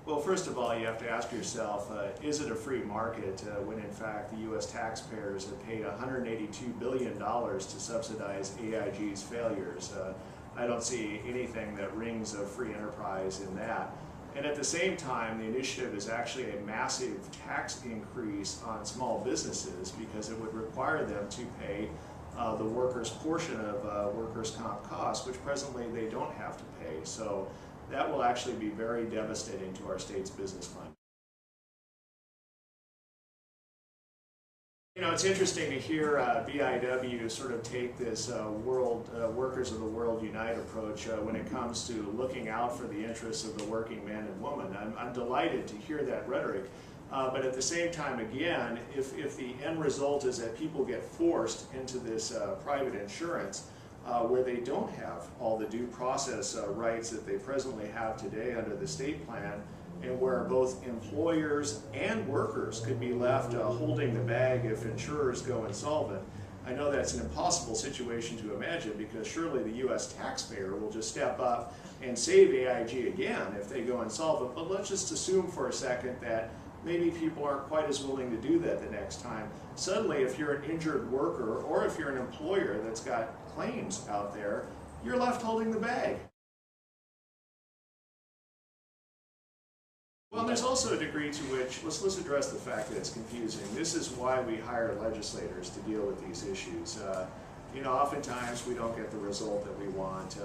Well, first of all, you have to ask yourself, is it a free market when in fact the U.S. taxpayers have paid $182 billion to subsidize AIG's failures? I don't see anything that rings of free enterprise in that. And at the same time, the initiative is actually a massive tax increase on small businesses because it would require them to pay the workers' portion of workers' comp costs, which presently they don't have to pay. So that will actually be very devastating to our state's business climate. You know, it's interesting to hear BIW sort of take this Workers of the World Unite approach when it comes to looking out for the interests of the working man and woman. I'm delighted to hear that rhetoric, but at the same time, again, if the end result is that people get forced into this private insurance, where they don't have all the due process rights that they presently have today under the state plan, and where both employers and workers could be left holding the bag if insurers go insolvent. I know that's an impossible situation to imagine because surely the U.S. taxpayer will just step up and save AIG again if they go insolvent, but let's just assume for a second that maybe people aren't quite as willing to do that the next time. Suddenly, if you're an injured worker or if you're an employer that's got claims out there, you're left holding the bag. Well, there's also a degree to which, let's address the fact that it's confusing. This is why we hire legislators to deal with these issues. You know, oftentimes we don't get the result that we want,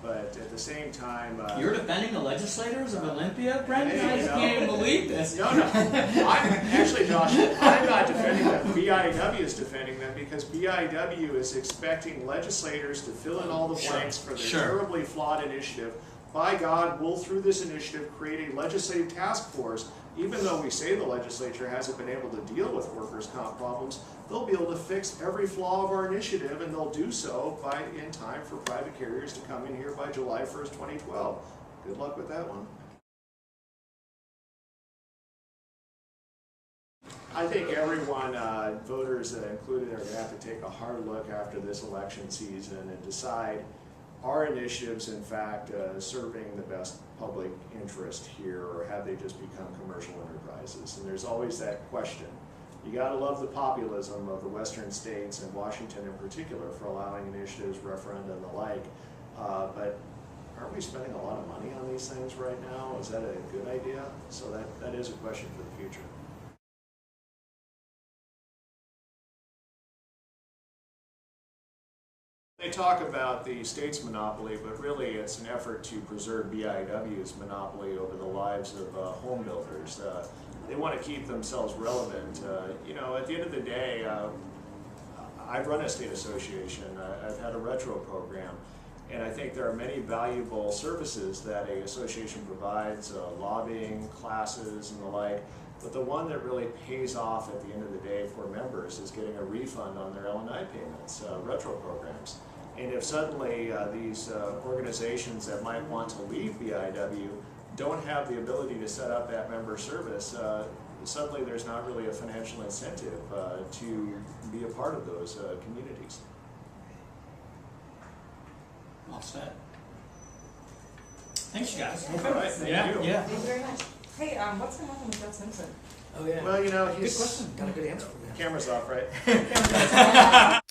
but at the same time... You're defending the legislators of Olympia, Brendan? Hey, I can't even believe this. No. Actually, Josh, I'm not defending them. BIW is defending them because BIW is expecting legislators to fill in all the blanks for their terribly flawed initiative. By God, we'll, through this initiative, create a legislative task force. Even though we say the legislature hasn't been able to deal with workers' comp problems, they'll be able to fix every flaw of our initiative, and they'll do so in time for private carriers to come in here by July 1st, 2012. Good luck with that one. I think everyone, voters included, are going to have to take a hard look after this election season and decide, are initiatives in fact serving the best public interest here, or have they just become commercial enterprises? And there's always that question. You got to love the populism of the western states and Washington in particular for allowing initiatives, referenda, and the like. But aren't we spending a lot of money on these things right now? Is that a good idea? So that is a question for the future. They talk about the state's monopoly, but really it's an effort to preserve BIW's monopoly over the lives of home builders. They want to keep themselves relevant. You know, at the end of the day, I run a state association. I've had a retro program, and I think there are many valuable services that an association provides, lobbying, classes, and the like. But the one that really pays off at the end of the day for members is getting a refund on their L&I payments, retro programs. And if suddenly these organizations that might want to leave BIW don't have the ability to set up that member service, suddenly there's not really a financial incentive to be a part of those communities. All set. Thanks, you guys. All right, thank you. Yeah. Thank you very much. Hey, what's going to happen with Doug Simpson? Oh, yeah. Well, you know, Good question. Got a good answer from him. Camera's off, right?